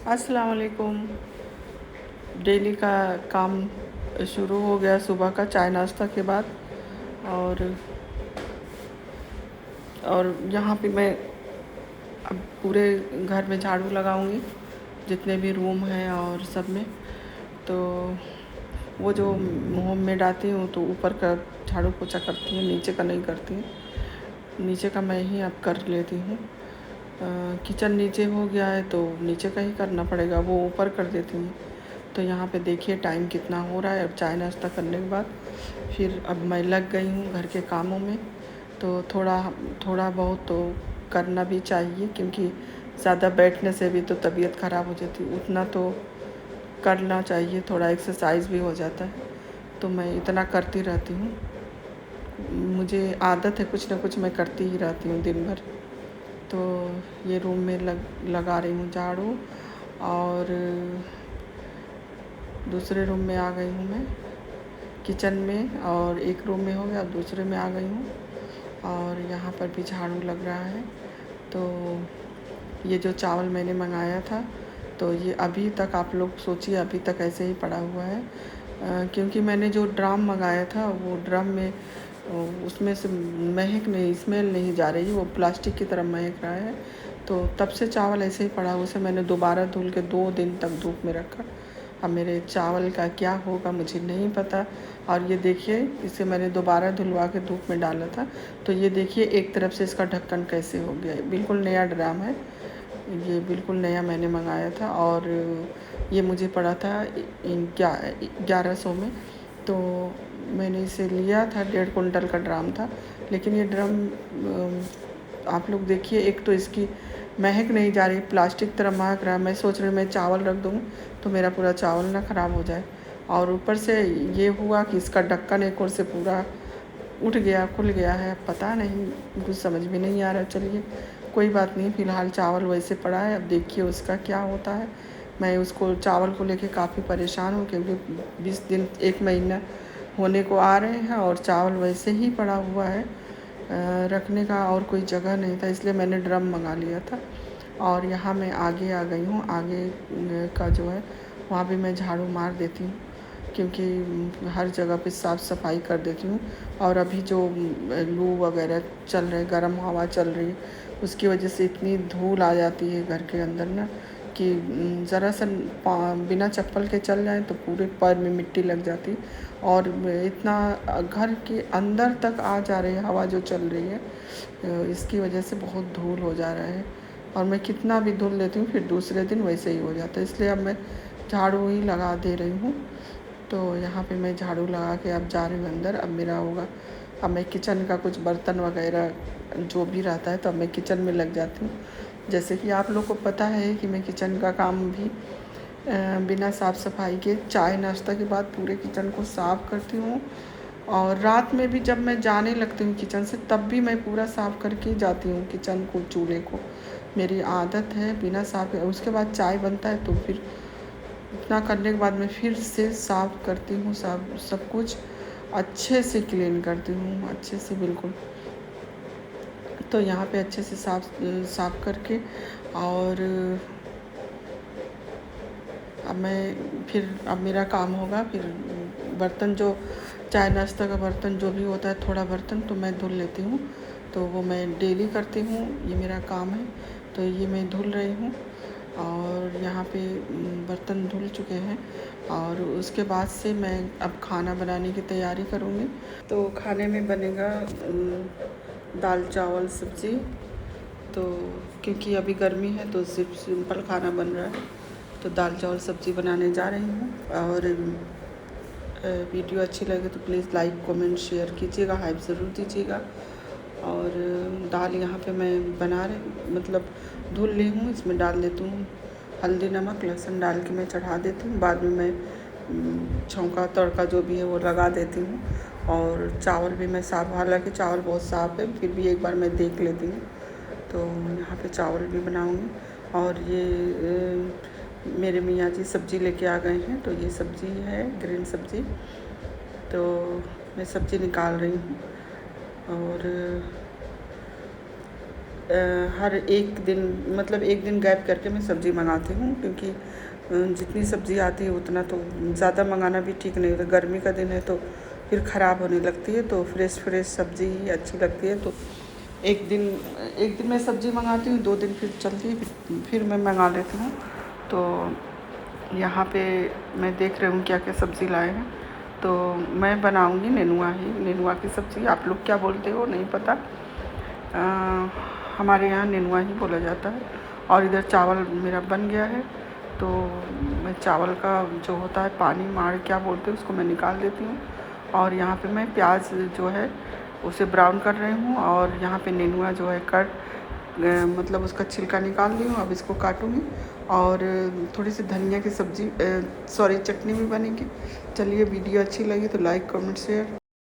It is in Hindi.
अस्सलाम वालेकुम। डेली का काम शुरू हो गया सुबह का चाय नाश्ता के बाद। और यहाँ पे मैं अब पूरे घर में झाड़ू लगाऊंगी, जितने भी रूम हैं और सब में। तो वो जो होम मेड आती हूँ तो ऊपर का झाड़ू पोछा करती हूँ, नीचे का नहीं करती हूँ। नीचे का मैं ही अब कर लेती हूँ। किचन नीचे हो गया है तो नीचे का ही करना पड़ेगा, वो ऊपर कर देती हूँ। तो यहाँ पे देखिए टाइम कितना हो रहा है। अब चाय नाश्ता करने के बाद फिर अब मैं लग गई हूँ घर के कामों में। तो थोड़ा बहुत तो करना भी चाहिए, क्योंकि ज़्यादा बैठने से भी तो तबीयत ख़राब हो जाती है। उतना तो करना चाहिए, थोड़ा एक्सरसाइज भी हो जाता है। तो मैं इतना करती रहती हूँ, मुझे आदत है, कुछ ना कुछ मैं करती ही रहती हूँ दिन भर। तो ये रूम में लगा रही हूँ झाड़ू। और दूसरे रूम में आ गई हूँ मैं, किचन में, और एक रूम में हो गया, अब दूसरे में आ गई हूँ। और यहाँ पर भी झाड़ू लग रहा है। तो ये जो चावल मैंने मंगाया था, तो ये अभी तक, आप लोग सोचिए, अभी तक ऐसे ही पड़ा हुआ है। क्योंकि मैंने जो ड्रम मंगाया था, वो ड्रम में उसमें से महक नहीं, स्मेल नहीं जा रही, वो प्लास्टिक की तरह महक रहा है। तो तब से चावल ऐसे ही पड़ा, उसे मैंने दोबारा धुल के 2 दिन तक धूप में रखा। अब मेरे चावल का क्या होगा मुझे नहीं पता। और ये देखिए, इसे मैंने दोबारा धुलवा के धूप में डाला था। तो ये देखिए एक तरफ से इसका ढक्कन कैसे हो गया है। बिल्कुल नया ड्राम है ये, बिल्कुल नया मैंने मंगाया था। और ये मुझे पड़ा था 1100 में। तो मैंने इसे लिया था, 1.5 कुंटल का ड्राम था। लेकिन ये ड्रम, आप लोग देखिए, एक तो इसकी महक नहीं जा रही, प्लास्टिक तरह महक रहा है। मैं सोच रही हूँ मैं चावल रख दूँ तो मेरा पूरा चावल ना ख़राब हो जाए। और ऊपर से ये हुआ कि इसका ढक्कन एक ओर से पूरा उठ गया, खुल गया है। पता नहीं, कुछ समझ में नहीं आ रहा। चलिए कोई बात नहीं, फ़िलहाल चावल वैसे पड़ा है, अब देखिए उसका क्या होता है। मैं उसको, चावल को लेके काफ़ी परेशान हूँ, क्योंकि 20 दिन, 1 महीना होने को आ रहे हैं और चावल वैसे ही पड़ा हुआ है। रखने का और कोई जगह नहीं था, इसलिए मैंने ड्रम मंगा लिया था। और यहाँ मैं आगे आ गई हूँ, आगे का जो है वहाँ भी मैं झाड़ू मार देती हूँ, क्योंकि हर जगह पे साफ़ सफाई कर देती हूँ। और अभी जो लू वगैरह चल रहे, गर्म हवा चल रही है, उसकी वजह से इतनी धूल आ जाती है घर के अंदर ना, कि ज़रा सा बिना चप्पल के चल जाए तो पूरे पैर में मिट्टी लग जाती। और इतना घर के अंदर तक आ जा रही है हवा जो चल रही है, इसकी वजह से बहुत धूल हो जा रहा है। और मैं कितना भी धुल लेती हूँ, फिर दूसरे दिन वैसे ही हो जाता है। इसलिए अब मैं झाड़ू ही लगा दे रही हूँ। तो यहाँ पे मैं झाड़ू लगा के अब जा रही हूँ अंदर। अब मेरा होगा, अब मैं किचन का कुछ बर्तन वगैरह जो भी रहता है, तो अब मैं किचन में लग जाती हूँ। जैसे कि आप लोग को पता है कि मैं किचन का काम भी बिना साफ़ सफाई के, चाय नाश्ता के बाद पूरे किचन को साफ़ करती हूँ। और रात में भी जब मैं जाने लगती हूँ किचन से, तब भी मैं पूरा साफ़ करके जाती हूँ किचन को, चूल्हे को। मेरी आदत है बिना साफ़, उसके बाद चाय बनता है तो फिर इतना करने के बाद मैं फिर से साफ़ करती हूँ, सब कुछ अच्छे से क्लीन करती हूँ, अच्छे से बिल्कुल। तो यहाँ पे अच्छे से साफ़ करके, और अब मेरा काम होगा फिर, बर्तन जो, चाय नाश्ता का बर्तन जो भी होता है, थोड़ा बर्तन तो मैं धुल लेती हूँ। तो वो मैं डेली करती हूँ, ये मेरा काम है। तो ये मैं धुल रही हूँ। और यहाँ पे बर्तन धुल चुके हैं। और उसके बाद से मैं अब खाना बनाने की तैयारी करूँगी। तो खाने में बनेगा दाल चावल सब्ज़ी। तो क्योंकि अभी गर्मी है तो सिर्फ सिंपल खाना बन रहा है, तो दाल चावल सब्ज़ी बनाने जा रही हूँ। और वीडियो अच्छी लगे तो प्लीज़ लाइक कमेंट शेयर कीजिएगा, हाइप ज़रूर दीजिएगा। और दाल यहाँ पे मैं मतलब धुल ली हूँ, इसमें डाल देती हूँ हल्दी नमक लहसुन डाल के मैं चढ़ा देती हूँ। बाद में मैं छौंका तड़का जो भी है वो लगा देती हूँ। और चावल भी मैं साफ़, हालांकि चावल बहुत साफ़ है, फिर भी एक बार मैं देख लेती हूँ। तो यहाँ पे चावल भी बनाऊँगी। और ये मेरे मियाँ जी सब्ज़ी लेके आ गए हैं, तो ये सब्ज़ी है ग्रीन सब्ज़ी। तो मैं सब्ज़ी निकाल रही हूँ। और हर एक दिन मतलब एक दिन गैप करके मैं सब्ज़ी मंगाती हूँ, क्योंकि जितनी सब्ज़ी आती है उतना तो ज़्यादा मंगाना भी ठीक नहीं होता। गर्मी का दिन है तो फिर ख़राब होने लगती है, तो फ्रेश सब्ज़ी ही अच्छी लगती है। तो एक दिन मैं सब्ज़ी मंगाती हूँ, 2 दिन फिर चलती है, फिर मैं मंगा लेती हूँ। तो यहाँ पे मैं देख रही हूँ क्या क्या सब्ज़ी लाए हैं। तो मैं बनाऊँगी नेनुआ की सब्ज़ी। आप लोग क्या बोलते हो नहीं पता, हमारे यहाँ नेनुआ ही बोला जाता है। और इधर चावल मेरा बन गया है, तो मैं चावल का जो होता है पानी मार क्या बोलते हैं उसको मैं निकाल देती हूँ। और यहाँ पे मैं प्याज जो है उसे ब्राउन कर रही हूँ, और यहाँ पे नेनुआ जो है मतलब उसका छिलका निकाल ली हूँ। अब इसको काटूँगी, और थोड़ी सी धनिया की सब्ज़ी चटनी भी बनेगी। चलिए, वीडियो अच्छी लगी तो लाइक कमेंट शेयर